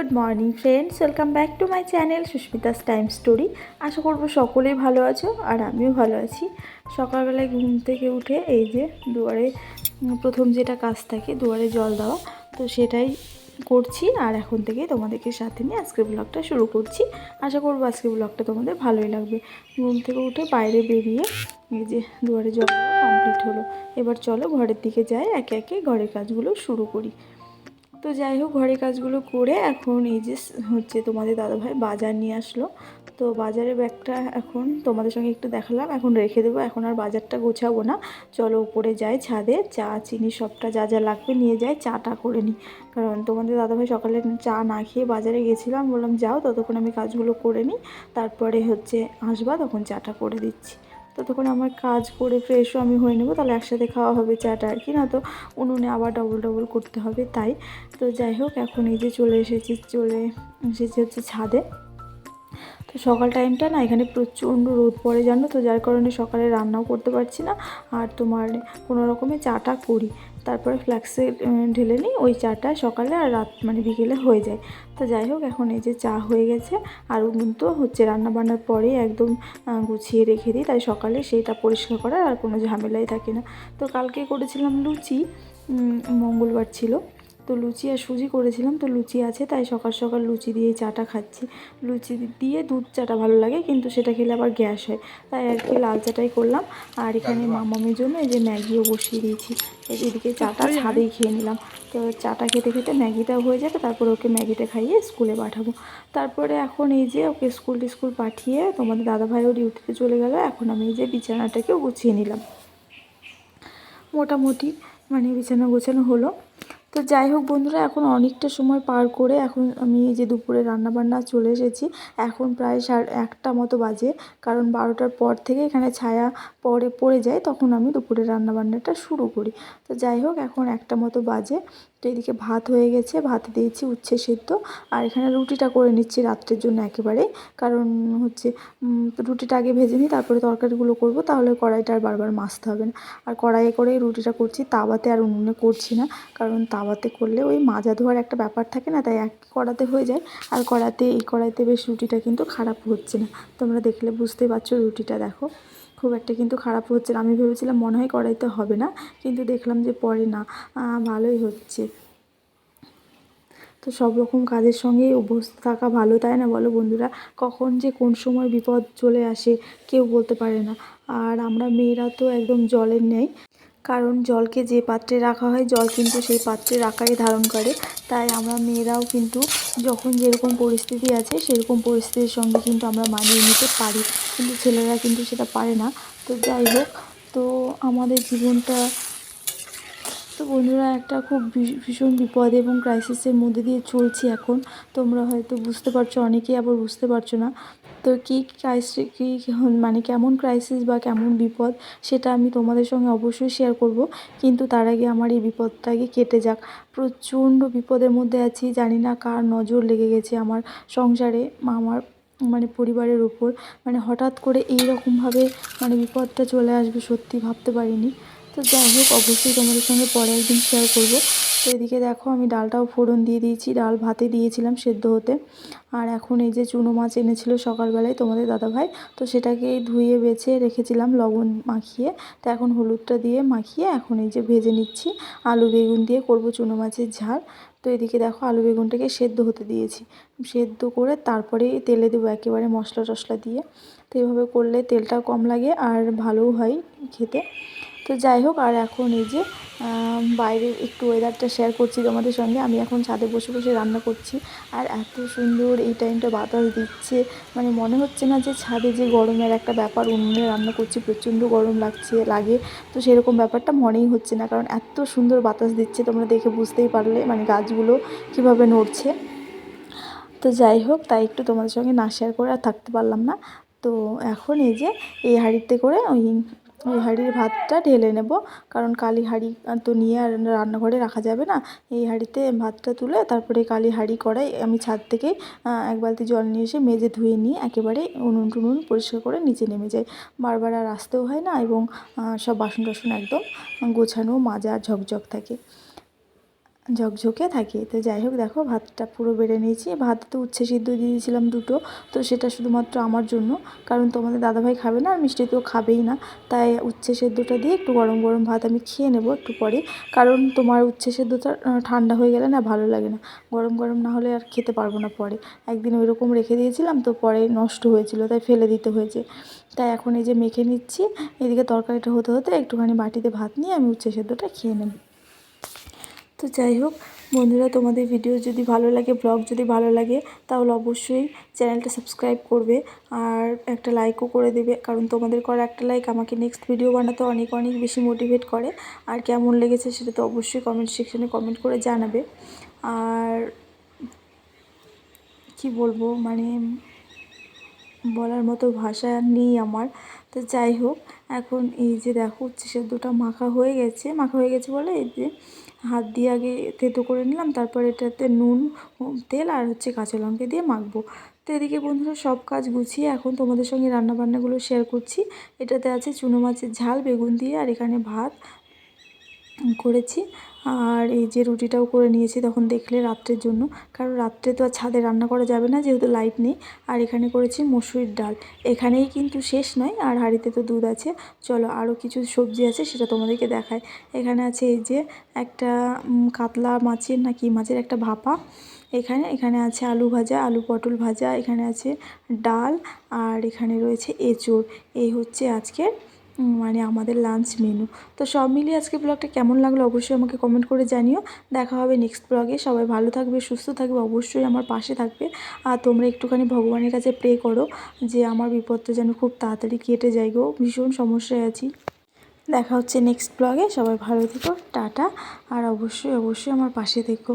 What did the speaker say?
Good morning friends, welcome back to my channel Susmita's time story. আশা করবো সকলেই ভালো আছো আর আমিও ভালো আছি। সকালবেলায় ঘুম থেকে উঠে এই যে দুয়ারে প্রথম যেটা কাজ থাকে দুয়ারে জল দেওয়া, তো সেটাই করছি। আর এখন থেকে তোমাদেরকে সাথে নিয়ে আজকের ব্লগটা শুরু করছি। আশা করবো আজকের ব্লগটা তোমাদের ভালোই লাগবে। ঘুম থেকে উঠে বাইরে বেরিয়ে এই যে দুয়ারে জল দেওয়া কমপ্লিট হলো। এবার চলো ঘরের দিকে যাই, একে একে ঘরের কাজগুলো শুরু করি। তো যাই হোক, ঘরের কাজগুলো করে এখন এই যে তোমাদের দাদাভাই বাজার নিয়ে আসলো। তো বাজারের ব্যাগটা এখন তোমাদের সঙ্গে একটু দেখালাম, এখন রেখে দেবো। এখন আর বাজারটা গোছাবো না, চলো উপরে যাই, ছাদে চা চিনি সবটা যা যা লাগবে নিয়ে যাই, চাটা করে নিই। কারণ তোমাদের দাদাভাই সকালে চা না খেয়ে বাজারে গেছিলাম, বললাম যাও ততক্ষণ আমি কাজগুলো করে নিই, তারপরে আসবা তখন চাটা করে দিচ্ছি। ততক্ষণ আমার কাজ করে ফ্রেশও আমি হয়ে নেবো, তাহলে একসাথে খাওয়া হবে চাটা আর কি, না তো উনুনে আবার ডবল ডবল করতে হবে তাই। তো যাই হোক, এখন এই যে চলে এসেছি ছাদে। তো সকাল টাইমটা না এখানে প্রচণ্ড রোদ পড়ে জানো তো, যার কারণে সকালে রান্নাও করতে পারছি না। আর তোমার কোনো রকমে চাটা করি, তারপরে ফ্ল্যাক্সে ঢেলে নিই, ওই চাটা সকালে আর রাত বিকেলে হয়ে যায়। তো যাই হোক, এখন এই যে চা হয়ে গেছে, আর উনুন তো রান্না বান্নার পরেই একদম গুছিয়ে রেখে দিই, তাই সকালে সেইটা পরিষ্কার করার আর কোনো ঝামেলাই থাকে না। তো কালকে করেছিলাম লুচি, মঙ্গলবার ছিল, তো লুচি আর সুজি করেছিলাম, তো লুচি আছে তাই সকাল সকাল লুচি দিয়ে চাটা খাচ্ছি। লুচি দিয়ে দুধ চাটা ভালো লাগে, কিন্তু সেটা খেলে আবার গ্যাস হয়, তাই আর কি লাল চাটাই করলাম। আর এখানে মামামের জন্য এই যে ম্যাগিও বসিয়ে দিয়েছি। এদিকে চাটা ছাদেই খেয়ে নিলাম। তো চাটা খেতে খেতে ম্যাগিটাও হয়ে যাবে, তারপরে ওকে ম্যাগিটা খাইয়ে স্কুলে পাঠাবো। তারপরে এখন এই যে ওকে স্কুল পাঠিয়ে তোমাদের দাদাভাইও ডিউটিতে চলে গেল। এখন আমি এই যে বিছানাটাকেও গুছিয়ে নিলাম, মোটামুটি বিছানা গোছানো হলো। তো যাই হোক বন্ধুরা, এখন অনেকটা সময় পার করে এখন আমি এই যে দুপুরে রান্নাবান্না চলে এসেছি। এখন প্রায় 1:30 মতো বাজে, কারণ 12টার পর থেকে এখানে ছায়া পড়ে যায়, তখন আমি দুপুরে রান্নাবান্নাটা শুরু করি। তো যাই হোক, এখন 1টা মতো বাজে। তো এদিকে ভাত হয়ে গেছে, ভাত দিয়েছি উচ্ছে সেদ্ধ, আর এখানে রুটিটা করে নিচ্ছি রাত্রের জন্য একেবারে। কারণ রুটিটা আগে ভেজে নিই, তারপরে তরকারিগুলো করব, তাহলে কড়াইটা আর বারবার মাজতে হবে না। আর কড়াইয়ে করেই রুটিটা করছি, তাওয়াতে আর উনুনে করছি না, কারণ তাওয়াতে করলে ওই মাজা ধোয়ার একটা ব্যাপার থাকে না, তাই এক কড়াতে হয়ে যায়। আর এই কড়াইতে বেশ রুটিটা কিন্তু খারাপ হচ্ছে না, তোমরা দেখলে বুঝতেই পারছো। রুটিটা দেখো খুব একটা কিন্তু খারাপ হচ্ছে না। আমি ভেবেছিলাম মনে হয় কড়াইতে হবে না, কিন্তু দেখলাম যে পরে না, ভালোই হচ্ছে। তো সব রকম কাজের সঙ্গে অভ্যস্ত থাকা ভালো, তাই না বলো বন্ধুরা? কখন যে কোন সময় বিপদ চলে আসে কেউ বলতে পারে না। আর আমরা মেয়েরা তো একদম জলের ন্যায়, কারণ জলকে যে পাত্রে রাখা হয় জল কিন্তু সেই পাত্রের আকারই ধারণ করে। তাই আমরা মেয়েরাও কিন্তু যখন যেরকম পরিস্থিতি আছে সেরকম পরিস্থিতির সঙ্গে কিন্তু আমরা মানিয়ে নিতে পারি, কিন্তু ছেলেরা কিন্তু সেটা পারে না। তো যাই হোক, তো আমাদের জীবনটা তো বন্ধুরা একটা খুব ভীষণ বিপদ এবং ক্রাইসিসের মধ্যে দিয়ে চলছি এখন। তোমরা হয়তো বুঝতে পারছো, অনেকেই আবার বুঝতে পারছো না। তো কী কেমন ক্রাইসিস বা কেমন বিপদ, সেটা আমি তোমাদের সঙ্গে অবশ্যই শেয়ার করব। কিন্তু তার আগে আমার এই বিপদটা আগে কেটে যাক। প্রচণ্ড বিপদের মধ্যে আছি, জানি না কার নজর লেগে গেছে আমার সংসারে, আমার পরিবারের ওপর। হঠাৎ করে এইরকমভাবে বিপদটা চলে আসবে সত্যি ভাবতে পারিনি। তো যাই হোক, অবশ্যই তোমাদের সঙ্গে পরে একদিন শেয়ার করব। তো এদিকে দেখো, আমি ডালটাও ফোড়ন দিয়ে দিয়েছি, ডাল ভাতে দিয়েছিলাম সেদ্ধ হতে। আর এখন এই যে চুনো মাছ এনেছিল সকালবেলায় তোমাদের দাদাভাই, তো সেটাকে ধুয়ে বেছে রেখেছিলাম লবণ মাখিয়ে। তো এখন হলুদটা দিয়ে মাখিয়ে এখন এই যে ভেজে নিচ্ছি। আলু বেগুন দিয়ে করব চুনো মাছের ঝাল। তো এদিকে দেখো, আলু বেগুনটাকে সেদ্ধ হতে দিয়েছি, সেদ্ধ করে তারপরেই তেলে দেবো একেবারে মশলা টশলা দিয়ে। তো এইভাবে করলে তেলটা কম লাগে আর ভালোও হয় খেতে। তো যাই হোক, আর এখন এই যে বাইরের একটু ওয়েদারটা শেয়ার করছি তোমাদের সঙ্গে। আমি এখন ছাদে বসে বসে রান্না করছি, আর এত সুন্দর এই টাইমটা বাতাস দিচ্ছে, মনে হচ্ছে না যে ছাদে যে গরমের একটা ব্যাপার, উনুনে রান্না করছি প্রচণ্ড গরম লাগে, তো সেরকম ব্যাপারটা মনেই হচ্ছে না, কারণ এত সুন্দর বাতাস দিচ্ছে। তোমরা দেখে বুঝতেই পারলে গাছগুলো কীভাবে নড়ছে। তো যাই হোক, তাই একটু তোমাদের সঙ্গে না শেয়ার করে আর থাকতে পারলাম না। তো এখন এই যে এই হাঁড়িতে করে ওই হাঁড়ির ভাতটা ঢেলে নেব, কারণ কালি হাঁড়ি তো নিয়ে আর রান্নাঘরে রাখা যাবে না। এই হাঁড়িতে ভাতটা তুলে তারপরে কালি হাঁড়ি কড়াই আমি ছাদ থেকে এক বালতি জল নিয়ে এসে মেজে ধুয়ে নিয়ে একেবারে উনুন টুনুন পরিষ্কার করে নিচে নেমে যাই। বারবার আর আসতেও হয় না, এবং সব বাসন টাসন একদম গোছানো মাজা ঝকঝক থাকে। ঝকঝকে থাকে। তো যাই হোক দেখো ভাতটা পুরো বেড়ে নিয়েছি। ভাত তো উচ্ছে সিদ্ধ দিয়ে দিয়েছিলাম দুটো, তো সেটা শুধুমাত্র আমার জন্য, কারণ তোমাদের দাদাভাই খাবে না আর মিষ্টি তো খাবেই না। তাই উচ্ছে সেদ্ধটা দিয়ে একটু গরম গরম ভাত আমি খেয়ে নেবো একটু পরে, কারণ তোমার উচ্ছে সেদ্ধটা ঠান্ডা হয়ে গেলে না ভালো লাগে না, গরম গরম না হলে আর খেতে পারবো না পরে। একদিন ওই রকম রেখে দিয়েছিলাম তো পরে নষ্ট হয়েছিল, তাই ফেলে দিতে হয়েছে। তাই এখন এই যে মেখে নিচ্ছি, এদিকে তরকারিটা হতে হতে একটুখানি বাটিতে ভাত নিয়ে আমি উচ্ছে সেদ্ধটা খেয়ে নেব। তো যাই হোক বন্ধুরা, তোমাদের ভিডিও যদি ভালো লাগে, ব্লগ যদি ভালো লাগে, তাহলে অবশ্যই চ্যানেলটা সাবস্ক্রাইব করবে আর একটা লাইকও করে দেবে, কারণ তোমাদের করা একটা লাইক আমাকে নেক্সট ভিডিও বানাতে অনেক অনেক বেশি মোটিভেট করে। আর কেমন লেগেছে সেটা তো অবশ্যই কমেন্ট সেকশনে কমেন্ট করে জানাবে। আর কি বলবো, মানে বলার মতো ভাষা নেই আমার। তো যাই হোক, এখন এই যে দেখো উচ্ছে সেদ্ধটা মাখা হয়ে গেছে বলে এই যে হাত দিয়ে আগে থেতো করে নিলাম, তারপর এটাতে নুন, তেল আর হচ্ছে কাঁচা লঙ্কা দিয়ে মাখবো। তো এদিকে বন্ধুরা সব কাজ গুছিয়ে এখন তোমাদের সঙ্গে রান্নাবান্নাগুলো শেয়ার করছি। এটাতে আছে চুনো মাছের ঝাল বেগুন দিয়ে, আর এখানে ভাত করেছি, আর এই যে রুটিটাও করে নিয়েছি তখন দেখলে রাত্রের জন্য, কারণ রাত্রে তো আর ছাদে রান্না করা যাবে না যেহেতু লাইট নেই। আর এখানে করেছি মসুরির ডাল। এখানেই কিন্তু শেষ নয়, আর হাঁড়িতে তো দুধ আছে। চলো আরও কিছু সবজি আছে সেটা তোমাদেরকে দেখায়। এখানে আছে এই যে একটা কাতলা মাছের না কি মাছের একটা ভাপা, এখানে আছে আলু ভাজা, আলু পটল ভাজা, এখানে আছে ডাল, আর এখানে রয়েছে এঁচোড়। এই হচ্ছে আজকের মানে আমাদের লাঞ্চ মেনু। তো সব মিলিয়ে আজকে ব্লগটা কেমন লাগলো অবশ্যই আমাকে কমেন্ট করে জানিও। দেখা হবে নেক্সট ব্লগে। সবাই ভালো থাকবে, সুস্থ থাকবে, অবশ্যই আমার পাশে থাকবে। আর তোমরা একটুখানি ভগবানের কাছে প্রে করো যে আমার বিপদটা যেন খুব তাড়াতাড়ি কেটে যায় গো, ভীষণ সমস্যায় আছি। দেখা হচ্ছে নেক্সট ব্লগে। সবাই ভালো থেকো, টাটা। আর অবশ্যই অবশ্যই আমার পাশে থেকো।